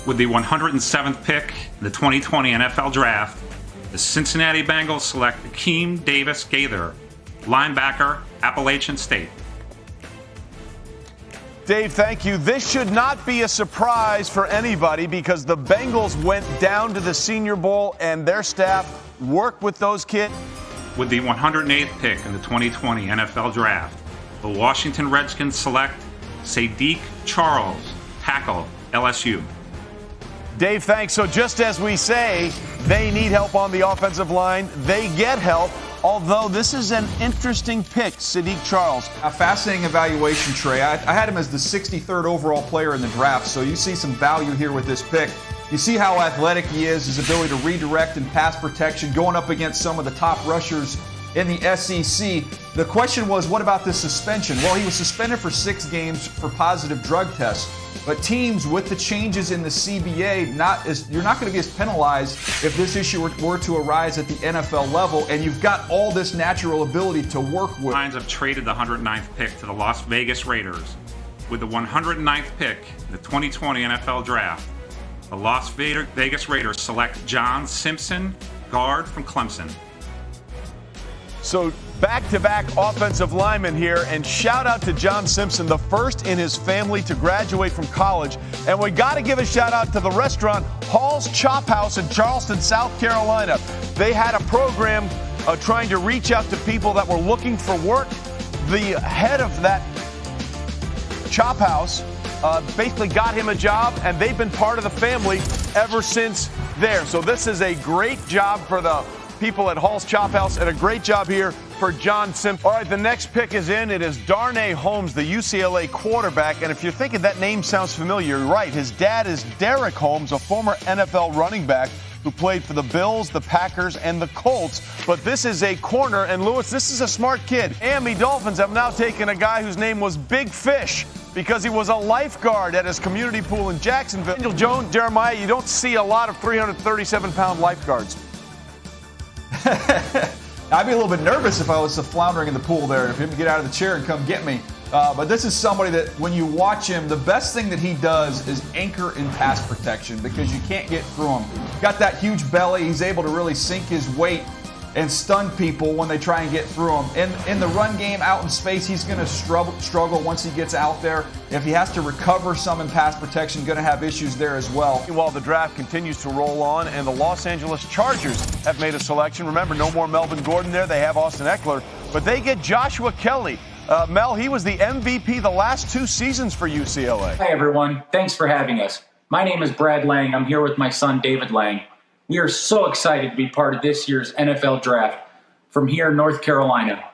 With the 107th pick in the 2020 NFL Draft, the Cincinnati Bengals select Akeem Davis Gaither, linebacker, Appalachian State. Dave, thank you. This should not be a surprise for anybody because the Bengals went down to the Senior Bowl and their staff worked with those kids. With the 108th pick in the 2020 NFL Draft, the Washington Redskins select Sadiq Charles, tackle, LSU. Dave, thanks. So just as we say, they need help on the offensive line, they get help. Although this is an interesting pick, Sadiq Charles. A fascinating evaluation, Trey. I had him as the 63rd overall player in the draft, so you see some value here with this pick. You see how athletic he is, his ability to redirect and pass protection, going up against some of the top rushers in the SEC. The question was, what about this suspension? Well, he was suspended for 6 games for positive drug tests. But teams, with the changes in the CBA, you're not going to be as penalized if this issue were to arise at the NFL level, and you've got all this natural ability to work with. Lions have traded the 109th pick to the Las Vegas Raiders. With the 109th pick in the 2020 NFL Draft, the Las Vegas Raiders select John Simpson, guard from Clemson. So back-to-back offensive linemen here, and shout out to John Simpson, the first in his family to graduate from college. And we got to give a shout out to the restaurant Hall's Chop House in Charleston, South Carolina. They had a program trying to reach out to people that were looking for work. The head of that Chop House basically got him a job, and they've been part of the family ever since there. So this is a great job for the people at Hall's Chop House, and a great job here for John Simpson. All right, the next pick is in. It is Darnay Holmes, the UCLA quarterback. And if you're thinking that name sounds familiar, you're right. His dad is Derek Holmes, a former NFL running back who played for the Bills, the Packers, and the Colts. But this is a corner, and Lewis, this is a smart kid. Miami Dolphins have now taken a guy whose name was Big Fish because he was a lifeguard at his community pool in Jacksonville. Daniel Jones, Jeremiah, you don't see a lot of 337-pound lifeguards. I'd be a little bit nervous if I was floundering in the pool there and for him to get out of the chair and come get me. But this is somebody that when you watch him, the best thing that he does is anchor in pass protection because you can't get through him. Got that huge belly. He's able to really sink his weight and stun people when they try and get through him. In the run game, out in space, he's going to struggle once he gets out there. If he has to recover some in pass protection, going to have issues there as well. While the draft continues to roll on, and the Los Angeles Chargers have made a selection. Remember, no more Melvin Gordon there. They have Austin Eckler, but they get Joshua Kelly. Mel, he was the MVP the last 2 seasons for UCLA. Hi, everyone. Thanks for having us. My name is Brad Lang. I'm here with my son, David Lang. We are so excited to be part of this year's NFL Draft from here in North Carolina.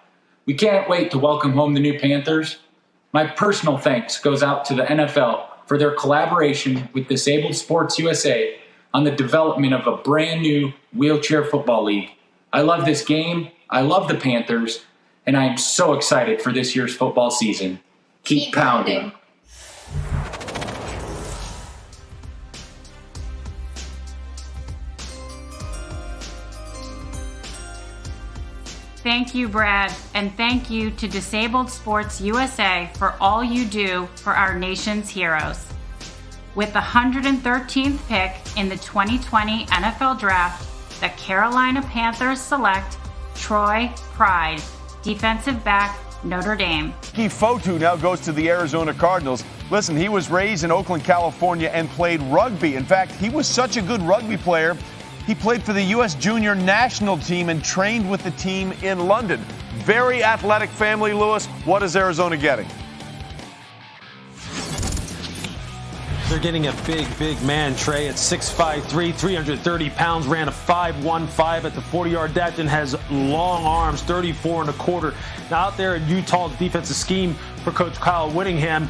We can't wait to welcome home the new Panthers. My personal thanks goes out to the NFL for their collaboration with Disabled Sports USA on the development of a brand new wheelchair football league. I love this game, I love the Panthers, and I am so excited for this year's football season. Keep pounding. Thank you, Brad, and thank you to Disabled Sports USA for all you do for our nation's heroes. With the 113th pick in the 2020 NFL Draft, the Carolina Panthers select Troy Pride, defensive back, Notre Dame. Fotu now goes to the Arizona Cardinals. Listen, he was raised in Oakland, California, and played rugby. In fact, he was such a good rugby player, he played for the U.S. junior national team and trained with the team in London. Very athletic family, Lewis. What is Arizona getting? They're getting a big man, Trey, at 6'5", 330 pounds, ran a 5.15 at the 40-yard dash and has long arms, 34 1/4. Now out there in Utah's defensive scheme for Coach Kyle Whittingham,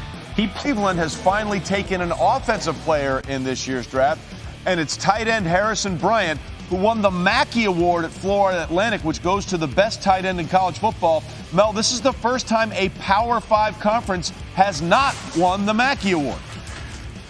Cleveland has finally taken an offensive player in this year's draft, and it's tight end Harrison Bryant, who won the Mackey Award at Florida Atlantic, which goes to the best tight end in college football. Mel, this is the first time a Power 5 conference has not won the Mackey Award.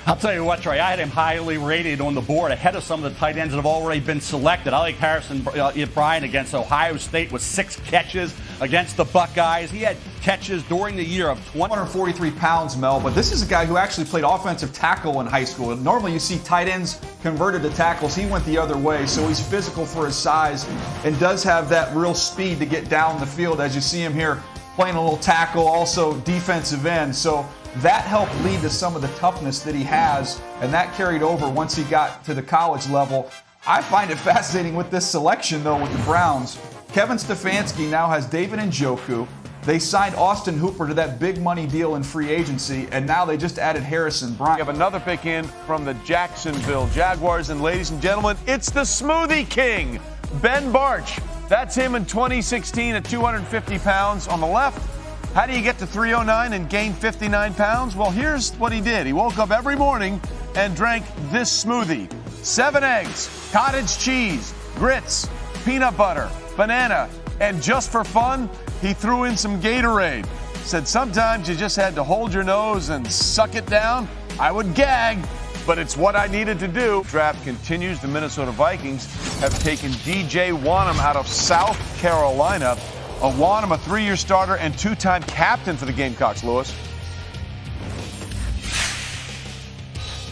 I'll tell you what, Trey, I had him highly rated on the board ahead of some of the tight ends that have already been selected. I like Harrison Bryant against Ohio State with 6 catches against the Buckeyes. He had catches during the year of 143 pounds, Mel, but this is a guy who actually played offensive tackle in high school. Normally you see tight ends converted to tackles. He went the other way, so he's physical for his size and does have that real speed to get down the field, as you see him here playing a little tackle, also defensive end. So that helped lead to some of the toughness that he has, and that carried over once he got to the college level. I find it fascinating with this selection, though, with the Browns. Kevin Stefanski now has David Njoku. They signed Austin Hooper to that big money deal in free agency, and now they just added Harrison Bryant. We have another pick in from the Jacksonville Jaguars, and ladies and gentlemen, it's the Smoothie King, Ben Barch. That's him in 2016 at 250 pounds on the left. How do you get to 309 and gain 59 pounds? Well, here's what he did. He woke up every morning and drank this smoothie. 7 eggs, cottage cheese, grits, peanut butter, banana, and just for fun, he threw in some Gatorade. Said sometimes you just had to hold your nose and suck it down. I would gag, but it's what I needed to do. Draft continues. The Minnesota Vikings have taken DJ Wonnum out of South Carolina. Wonnum, a 3-year starter and 2-time captain for the Gamecocks, Lewis.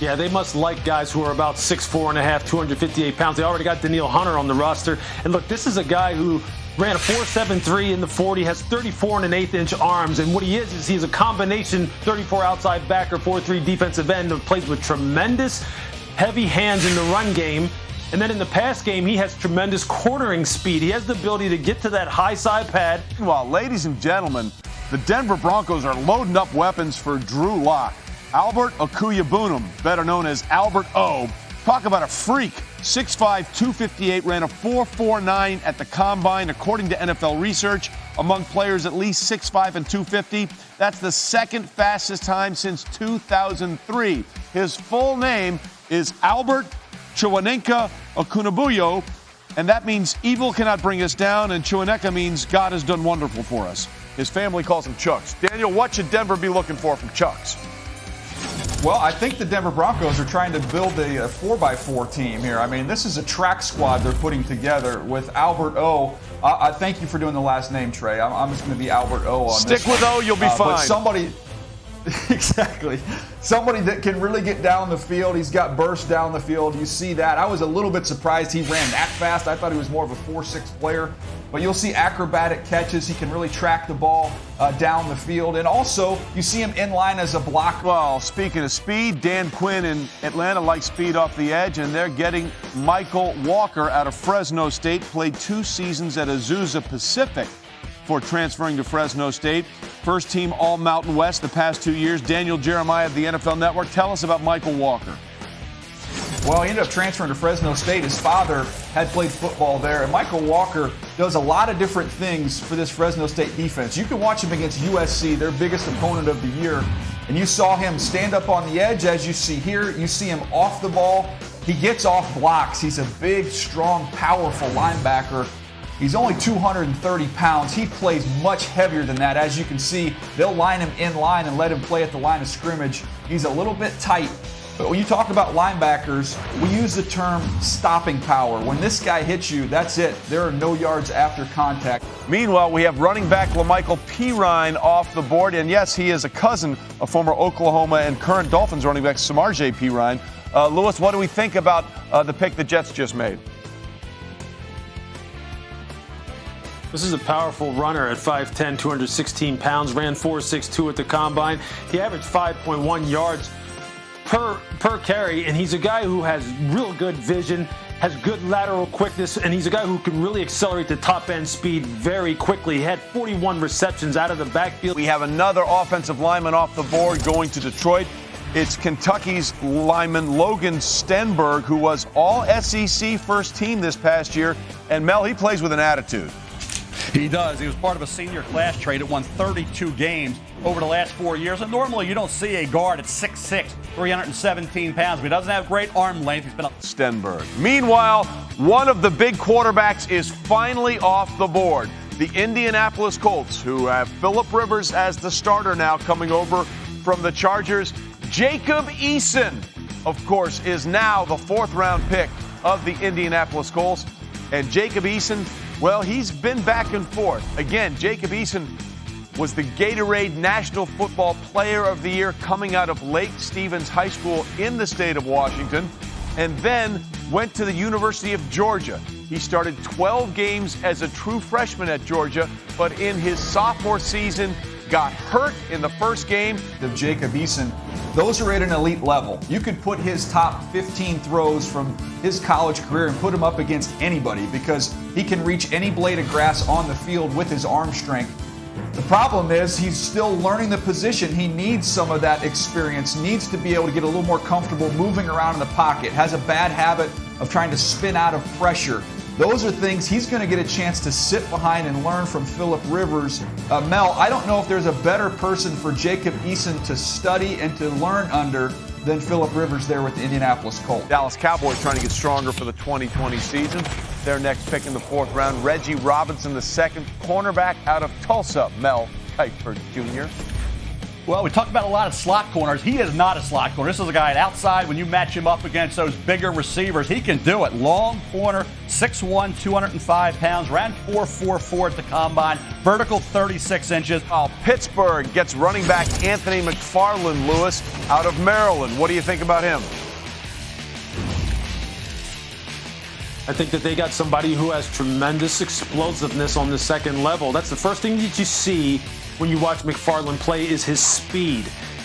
Yeah, they must like guys who are about 6'4.5", 258 pounds. They already got Danielle Hunter on the roster. And look, this is a guy who ran a 4.73 in the 40, has 34 1/8 inch arms. And what he is he's a combination 34 outside backer, 4.3 defensive end, and plays with tremendous heavy hands in the run game. And then in the pass game, he has tremendous cornering speed. He has the ability to get to that high side pad. Well, ladies and gentlemen, the Denver Broncos are loading up weapons for Drew Lock. Albert Okuyabunim, better known as Albert O. Talk about a freak. 6'5", 258, ran a 4.49 at the Combine, according to NFL research. Among players at least 6'5" and 250. That's the second fastest time since 2003. His full name is Albert Chuanenka Okunabuyo, and that means evil cannot bring us down, and Chuanenka means God has done wonderful for us. His family calls him Chucks. Daniel, what should Denver be looking for from Chucks? Well, I think the Denver Broncos are trying to build a 4x4 team here. I mean, this is a track squad they're putting together with Albert O. I thank you for doing the last name, Trey. I'm just going to be Albert O on Stick this with one. O, you'll be fine. But somebody... Exactly. Somebody that can really get down the field. He's got burst down the field. You see that. I was a little bit surprised he ran that fast. I thought he was more of a 4.6 player. But you'll see acrobatic catches. He can really track the ball down the field. And also, you see him in line as a blocker. Well, speaking of speed, Dan Quinn in Atlanta likes speed off the edge, and they're getting Michael Walker out of Fresno State. Played 2 seasons at Azusa Pacific before transferring to Fresno State. First team All-Mountain West the past 2 years. Daniel Jeremiah of the NFL Network. Tell us about Michael Walker. Well, he ended up transferring to Fresno State. His father had played football there. And Michael Walker does a lot of different things for this Fresno State defense. You can watch him against USC, their biggest opponent of the year. And you saw him stand up on the edge, as you see here. You see him off the ball. He gets off blocks. He's a big, strong, powerful linebacker. He's only 230 pounds. He plays much heavier than that. As you can see, they'll line him in line and let him play at the line of scrimmage. He's a little bit tight. But when you talk about linebackers, we use the term stopping power. When this guy hits you, that's it. There are no yards after contact. Meanwhile, we have running back LaMichael Pirine off the board. And yes, he is a cousin of former Oklahoma and current Dolphins running back Samaje Pirine. Lewis, what do we think about the pick the Jets just made? This is a powerful runner at 5'10", 216 pounds, ran 4.62 at the Combine. He averaged 5.1 yards per carry, and he's a guy who has real good vision, has good lateral quickness, and he's a guy who can really accelerate the top-end speed very quickly. He had 41 receptions out of the backfield. We have another offensive lineman off the board going to Detroit. It's Kentucky's lineman Logan Stenberg, who was all SEC first team this past year. And Mel, he plays with an attitude. He does. He was part of a senior class trade that won 32 games over the last 4 years. And normally you don't see a guard at 6'6", 317 pounds. But he doesn't have great arm length. He's been Stenberg. Meanwhile, one of the big quarterbacks is finally off the board. The Indianapolis Colts, who have Phillip Rivers as the starter now, coming over from the Chargers. Jacob Eason, of course, is now the 4th-round pick of the Indianapolis Colts. And Jacob Eason, well, he's been back and forth. Again, Jacob Eason was the Gatorade National Football Player of the Year coming out of Lake Stevens High School in the state of Washington, and then went to the University of Georgia. He started 12 games as a true freshman at Georgia, but in his sophomore season, got hurt in the first game. Of Jacob Eason, those are at an elite level. You could put his top 15 throws from his college career and put him up against anybody because he can reach any blade of grass on the field with his arm strength. The problem is he's still learning the position. He needs some of that experience, needs to be able to get a little more comfortable moving around in the pocket, has a bad habit of trying to spin out of pressure. Those are things he's going to get a chance to sit behind and learn from Phillip Rivers. Mel, I don't know if there's a better person for Jacob Eason to study and to learn under than Phillip Rivers there with the Indianapolis Colts. Dallas Cowboys trying to get stronger for the 2020 season. Their next pick in the 4th round, Reggie Robinson, the 2nd cornerback out of Tulsa, Mel Kiper Jr. Well, we talked about a lot of slot corners. He is not a slot corner. This is a guy at outside. When you match him up against those bigger receivers, he can do it. Long corner, 6'1", 205 pounds, ran 4.44 at the combine, vertical 36 inches. While Pittsburgh gets running back Anthony McFarland, Lewis, out of Maryland. What do you think about him? I think that they got somebody who has tremendous explosiveness on the 2nd level. That's the first thing that you see when you watch McFarland play is his speed.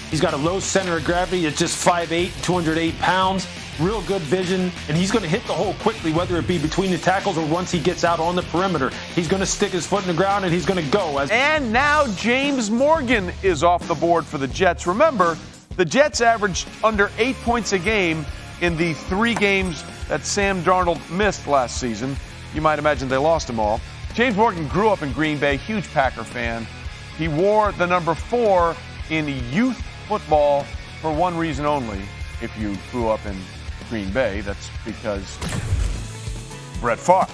He's got a low center of gravity. It's just 5'8", 208 pounds. Real good vision, and he's going to hit the hole quickly, whether it be between the tackles or once he gets out on the perimeter. He's going to stick his foot in the ground, and he's going to go. And now James Morgan is off the board for the Jets. Remember, the Jets averaged under 8 points a game in the 3 games that Sam Darnold missed last season. You might imagine they lost them all. James Morgan grew up in Green Bay, huge Packer fan. He wore the number 4 in youth football for one reason only. If you grew up in Green Bay, that's because Brett Favre.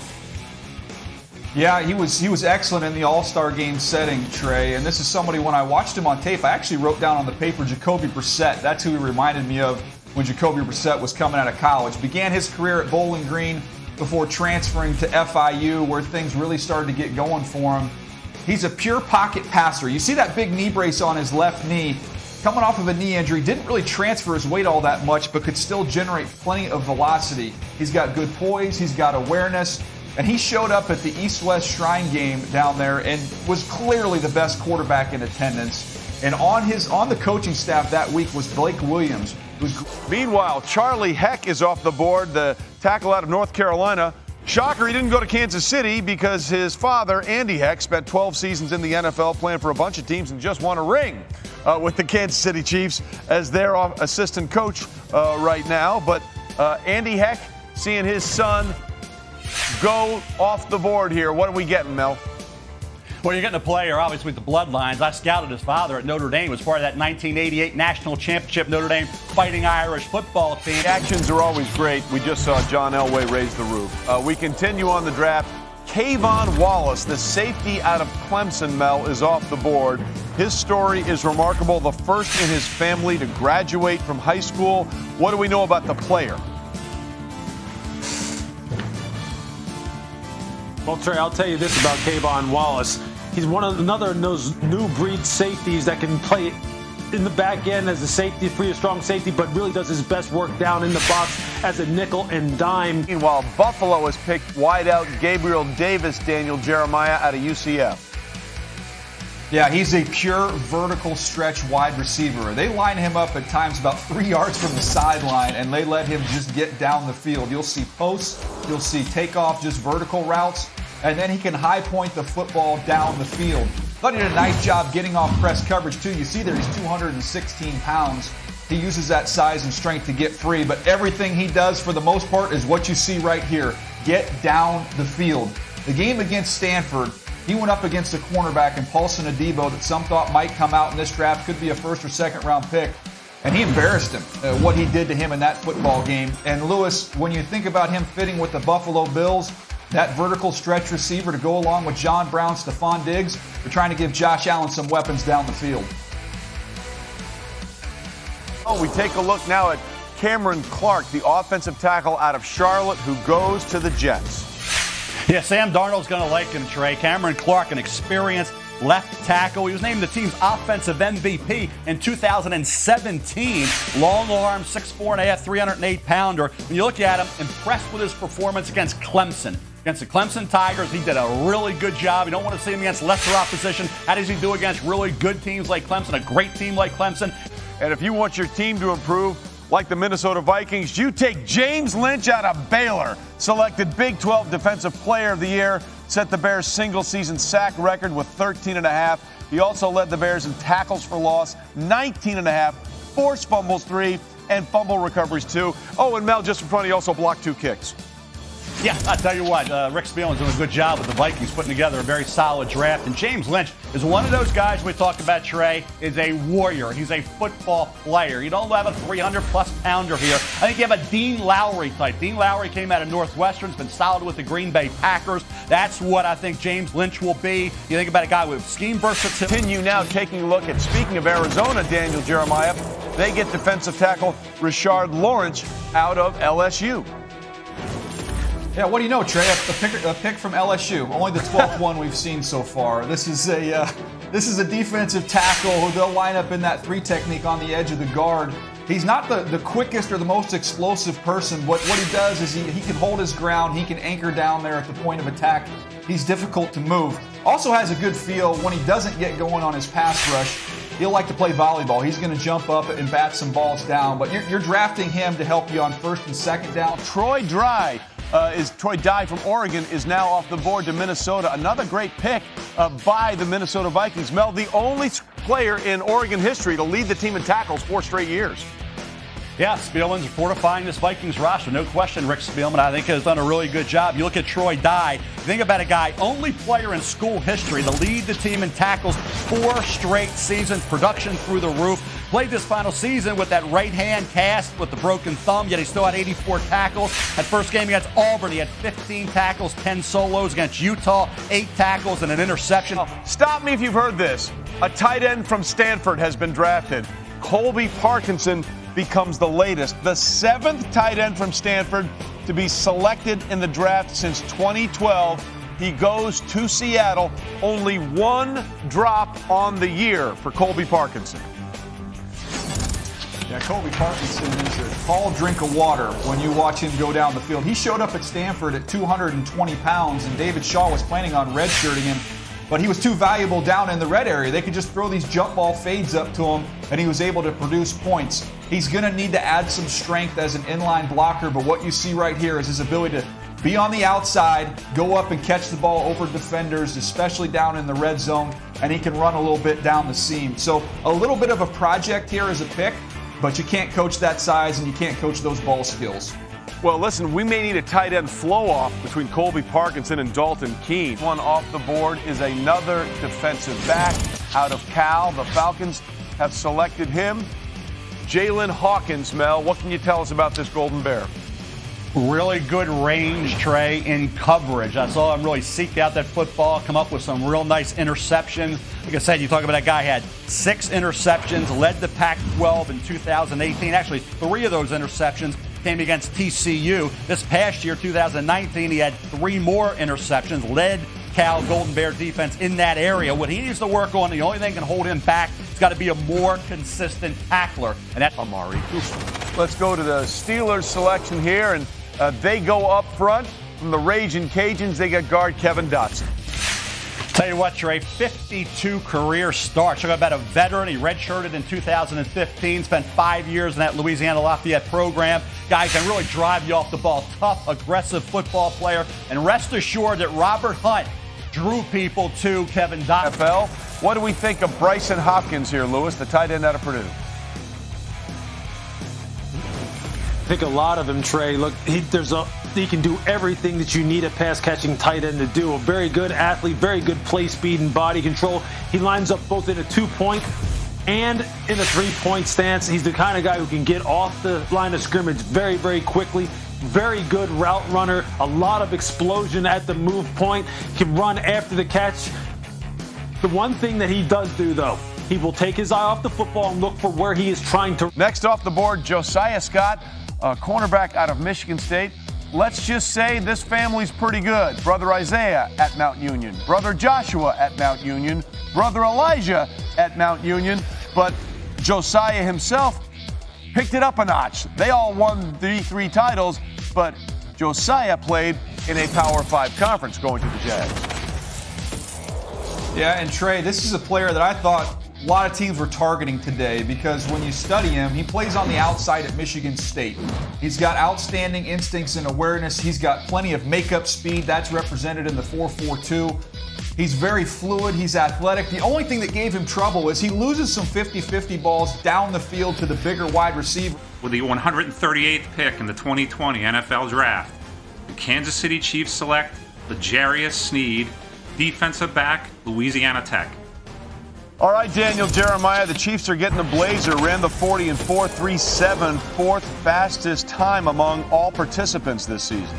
Yeah, he was excellent in the All-Star game setting, Trey. And this is somebody, when I watched him on tape, I actually wrote down on the paper Jacoby Brissett. That's who he reminded me of when Jacoby Brissett was coming out of college. Began his career at Bowling Green before transferring to FIU, where things really started to get going for him. He's a pure pocket passer. You see that big knee brace on his left knee. Coming off of a knee injury, didn't really transfer his weight all that much, but could still generate plenty of velocity. He's got good poise, he's got awareness, and he showed up at the East-West Shrine game down there and was clearly the best quarterback in attendance. And on the coaching staff that week was Blake Williams. Meanwhile, Charlie Heck is off the board, the tackle out of North Carolina. Shocker, he didn't go to Kansas City because his father, Andy Heck, spent 12 seasons in the NFL playing for a bunch of teams and just won a ring with the Kansas City Chiefs as their assistant coach right now. But Andy Heck, seeing his son go off the board here. What are we getting, Mel? Well, you're getting a player, obviously, with the bloodlines. I scouted his father at Notre Dame. He was part of that 1988 National Championship Notre Dame Fighting Irish football team. Reactions are always great. We just saw John Elway raise the roof. We continue on the draft. Kayvon Wallace, the safety out of Clemson, Mel, is off the board. His story is remarkable. The first in his family to graduate from high school. What do we know about the player? Well, Trey, I'll tell you this about Kayvon Wallace. He's another of those new breed safeties that can play in the back end as a safety, free, a strong safety, but really does his best work down in the box as a nickel and dime. Meanwhile, Buffalo has picked wideout Gabriel Davis, Daniel Jeremiah out of UCF. Yeah, he's a pure vertical stretch wide receiver. They line him up at times about 3 yards from the sideline, and they let him just get down the field. You'll see posts, you'll see takeoff, just vertical routes, and then he can high point the football down the field. Thought he did a nice job getting off press coverage, too. You see there he's 216 pounds. He uses that size and strength to get free, but everything he does for the most part is what you see right here. Get down the field. The game against Stanford, he went up against a cornerback in Paulson Adebo that some thought might come out in this draft, could be a first or second round pick, and he embarrassed him, what he did to him in that football game. And Lewis, when you think about him fitting with the Buffalo Bills, that vertical stretch receiver to go along with John Brown, Stephon Diggs, they're trying to give Josh Allen some weapons down the field. Oh, we take a look now at Cameron Clark, the offensive tackle out of Charlotte, who goes to the Jets. Yeah, Sam Darnold's going to like him, Trey. Cameron Clark, an experienced left tackle. He was named the team's offensive MVP in 2017. Long arm, 6'4.5", 308-pounder. When you look at him, impressed with his performance against Clemson. Against the Clemson Tigers, he did a really good job. You don't want to see him against lesser opposition. How does he do against really good teams like Clemson, a great team like Clemson? And if you want your team to improve, like the Minnesota Vikings, you take James Lynch out of Baylor, selected Big 12 Defensive Player of the Year, set the Bears' single-season sack record with 13.5. He also led the Bears in tackles for loss, 19.5, forced fumbles 3, and fumble recoveries 2. Oh, and Mel, just in front, he also blocked 2 kicks. Yeah, I'll tell you what, Rick Spielman's doing a good job with the Vikings, putting together a very solid draft. And James Lynch is one of those guys we talked about, Trey, is a warrior. He's a football player. You don't have a 300-plus pounder here. I think you have a Dean Lowry type. Dean Lowry came out of Northwestern, has been solid with the Green Bay Packers. That's what I think James Lynch will be. You think about a guy with scheme versatility. Continue now taking a look at, speaking of Arizona, Daniel Jeremiah, they get defensive tackle Rashard Lawrence out of LSU. Yeah, what do you know, Trey? A pick from LSU. Only the 12th one we've seen so far. This is a defensive tackle who they'll line up in that 3 technique on the edge of the guard. He's not the quickest or the most explosive person. What he does is he can hold his ground. He can anchor down there at the point of attack. He's difficult to move. Also has a good feel when he doesn't get going on his pass rush. He'll like to play volleyball. He's going to jump up and bat some balls down. But you're drafting him to help you on first and second down. Troy Dye from Oregon is now off the board to Minnesota. Another great pick by the Minnesota Vikings. Mel, the only player in Oregon history to lead the team in tackles 4 straight years. Yeah, Spielman's fortifying this Vikings roster. No question, Rick Spielman, I think, has done a really good job. You look at Troy Dye. Think about a guy, only player in school history to lead the team in tackles 4 straight seasons, production through the roof. Played this final season with that right hand cast with the broken thumb, yet he still had 84 tackles. That first game against Auburn, he had 15 tackles, 10 solos. Against Utah, 8 tackles and an interception. Stop me if you've heard this. A tight end from Stanford has been drafted. Colby Parkinson becomes the latest, the 7th tight end from Stanford to be selected in the draft since 2012. He goes to Seattle. Only 1 drop on the year for Colby Parkinson. Yeah, Colby Parkinson is a tall drink of water when you watch him go down the field. He showed up at Stanford at 220 pounds, and David Shaw was planning on redshirting him, but he was too valuable down in the red area. They could just throw these jump ball fades up to him, and he was able to produce points. He's going to need to add some strength as an inline blocker, but what you see right here is his ability to be on the outside, go up and catch the ball over defenders, especially down in the red zone, and he can run a little bit down the seam. So a little bit of a project here as a pick, but you can't coach that size and you can't coach those ball skills. Well, listen, we may need a tight end flow-off between Colby Parkinson and Dalton Keene. One off the board is another defensive back out of Cal. The Falcons have selected him. Jalen Hawkins, Mel, what can you tell us about this Golden Bear? Really good range, Trey, in coverage. I saw him really seek out that football, come up with some real nice interceptions. Like I said, you talk about that guy had 6 interceptions, led the Pac-12 in 2018. Actually, 3 of those interceptions came against TCU. This past year, 2019, he had 3 more interceptions, led Cal Golden Bear defense in that area. What he needs to work on, the only thing that can hold him back, he's got to be a more consistent tackler, and that's Amari Cooper. Let's go to the Steelers selection here, and they go up front from the Ragin' Cajuns. They got guard Kevin Dotson. Tell you what, Trey, 52 career starts. Talk about a veteran. He redshirted in 2015, spent 5 years in that Louisiana Lafayette program. Guy can really drive you off the ball. Tough, aggressive football player. And rest assured that Robert Hunt drew people to Kevin Dotson. NFL, what do we think of Bryson Hopkins here, Lewis, the tight end out of Purdue? I think a lot of him, Trey. Look, he can do everything that you need a pass-catching tight end to do. A very good athlete, very good play speed and body control. He lines up both in a 2-point and in a 3-point stance. He's the kind of guy who can get off the line of scrimmage very, very quickly. Very good route runner. A lot of explosion at the move point. Can run after the catch. The one thing that he does do, though, He will take his eye off the football and look for where he is trying to. Next off the board, Josiah Scott, a cornerback out of Michigan State. Let's just say this family's pretty good. Brother Isaiah at Mount Union, brother Joshua at Mount Union, brother Elijah at Mount Union, but Josiah himself picked it up a notch. They all won the three titles, but Josiah played in a Power 5 conference going to the Jags. Yeah, and Trey, this is a player that I thought a lot of teams were targeting today because when you study him, he plays on the outside at Michigan State. He's got outstanding instincts and awareness. He's got plenty of makeup speed. That's represented in the 4.42. He's very fluid. He's athletic. The only thing that gave him trouble is he loses some 50-50 balls down the field to the bigger wide receiver. With the 138th pick in the 2020 NFL Draft, the Kansas City Chiefs select L'Jarius Sneed, defensive back, Louisiana Tech. All right, Daniel Jeremiah, the Chiefs are getting the blazer. Ran the 40 in 4.37, fourth fastest time among all participants this season.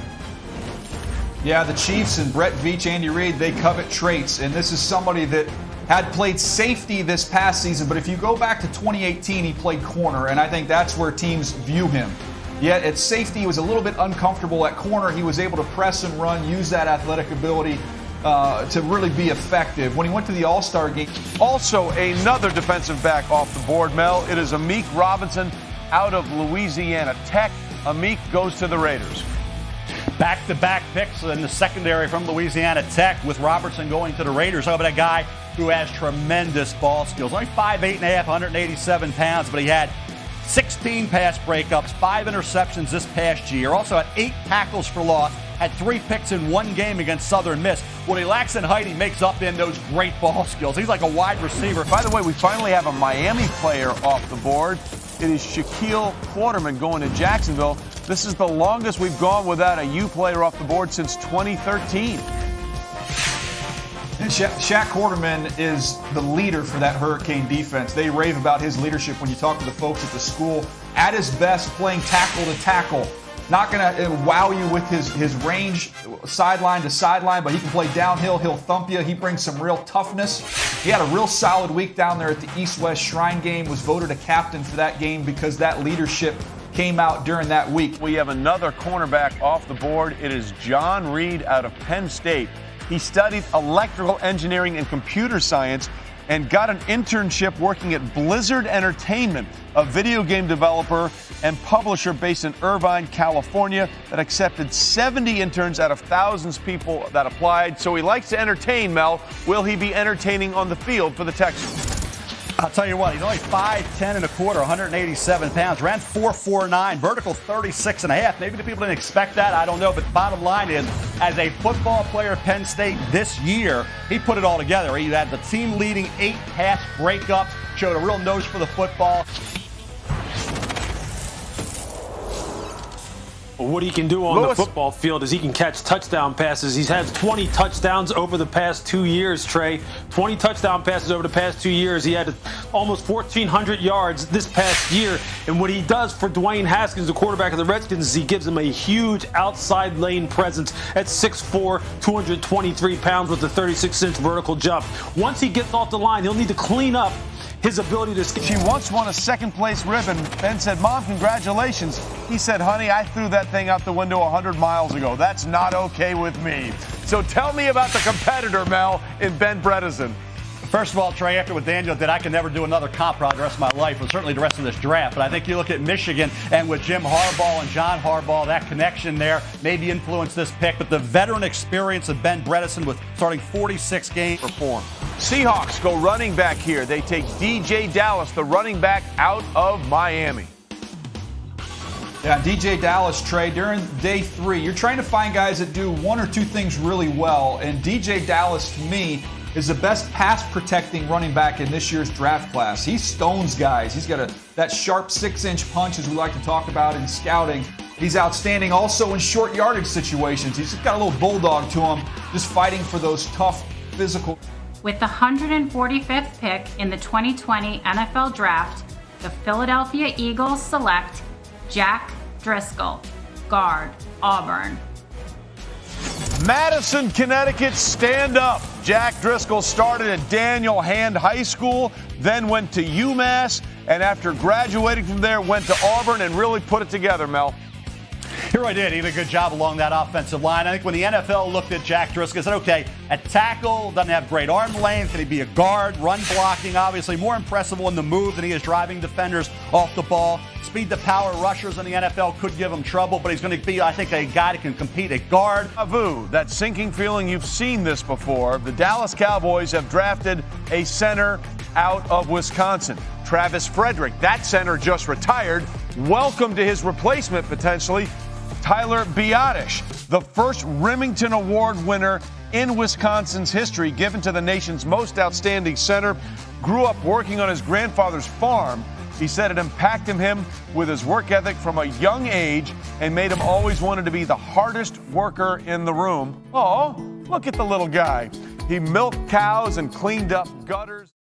Yeah, the Chiefs and Brett Veach, Andy Reid, they covet traits, and this is somebody that had played safety this past season, but if you go back to 2018, he played corner, and I think that's where teams view him. Yet at safety, he was a little bit uncomfortable. At corner, he was able to press and run, use that athletic ability to really be effective. When he went to the All-Star game. Also, another defensive back off the board, Mel. It is Amik Robinson out of Louisiana Tech. Amik goes to the Raiders. Back-to-back picks in the secondary from Louisiana Tech with Robertson going to the Raiders. How about a guy who has tremendous ball skills? Only 5'8.5", 187 pounds, but he had 16 pass breakups, 5 interceptions this past year. Also had 8 tackles for loss, had 3 picks in one game against Southern Miss. What he lacks in height, he makes up in those great ball skills. He's like a wide receiver. By the way, we finally have a Miami player off the board. It is Shaquille Quarterman going to Jacksonville. This is the longest we've gone without a U player off the board since 2013. And Shaq Quarterman is the leader for that Hurricane defense. They rave about his leadership when you talk to the folks at the school. At his best, playing tackle to tackle. Not going to wow you with his range sideline to sideline, but he can play downhill. He'll thump you. He brings some real toughness. He had a real solid week down there at the East-West Shrine game, was voted a captain for that game because that leadership came out during that week. We have another cornerback off the board. It is John Reed out of Penn State. He studied electrical engineering and computer science and got an internship working at Blizzard Entertainment, a video game developer and publisher based in Irvine, California, that accepted 70 interns out of thousands of people that applied. So he likes to entertain, Mel. Will he be entertaining on the field for the Texans? I'll tell you what, he's only 5'10 and a quarter, 187 pounds, ran 4.49, vertical 36.5. Maybe the people didn't expect that, I don't know, but the bottom line is, as a football player at Penn State this year, he put it all together. He had the team-leading 8 pass breakups, showed a real nose for the football. What he can do on the football field is he can catch touchdown passes. He's had 20 touchdowns over the past 2 years, Trey. 20 touchdown passes over the past 2 years. He had almost 1,400 yards this past year. And what he does for Dwayne Haskins, the quarterback of the Redskins, is he gives him a huge outside lane presence at 6'4", 223 pounds with a 36-inch vertical jump. Once he gets off the line, he'll need to clean up his ability to skate. She once won a second-place ribbon. Ben said, "Mom, congratulations." He said, "Honey, I threw that thing out the window 100 miles ago. That's not okay with me." So tell me about the competitor, Mel, in Ben Bredesen. First of all, Trey, after what Daniel did, I can never do another comp rod the rest of my life, and certainly the rest of this draft. But I think you look at Michigan, and with Jim Harbaugh and John Harbaugh, that connection there maybe influenced this pick. But the veteran experience of Ben Bredesen with starting 46 games perform. Seahawks go running back here. They take DJ Dallas, the running back out of Miami. Yeah, DJ Dallas, Trey, during day 3, you're trying to find guys that do one or two things really well. And DJ Dallas, to me, is the best pass-protecting running back in this year's draft class. He stones guys. He's got that sharp 6-inch punch, as we like to talk about in scouting. He's outstanding also in short yardage situations. He's just got a little bulldog to him, just fighting for those tough physical. With the 145th pick in the 2020 NFL Draft, the Philadelphia Eagles select Jack Driscoll, guard, Auburn. Madison, Connecticut, stand up. Jack Driscoll started at Daniel Hand High School, then went to UMass, and after graduating from there, went to Auburn and really put it together, Mel. He really did. He did a good job along that offensive line. I think when the NFL looked at Jack Driscoll, they said, okay, at tackle, doesn't have great arm length. Can he be a guard? Run blocking, obviously. More impressive on the move than he is driving defenders off the ball. Speed to power rushers in the NFL could give him trouble, but he's going to be, I think, a guy that can compete at guard. Avu, that sinking feeling, you've seen this before. The Dallas Cowboys have drafted a center out of Wisconsin. Travis Frederick, that center just retired. Welcome to his replacement, potentially, Tyler Biadasz, the first Remington Award winner in Wisconsin's history, given to the nation's most outstanding center. Grew up working on his grandfather's farm. He said it impacted him with his work ethic from a young age and made him always wanted to be the hardest worker in the room. Oh, look at the little guy. He milked cows and cleaned up gutters.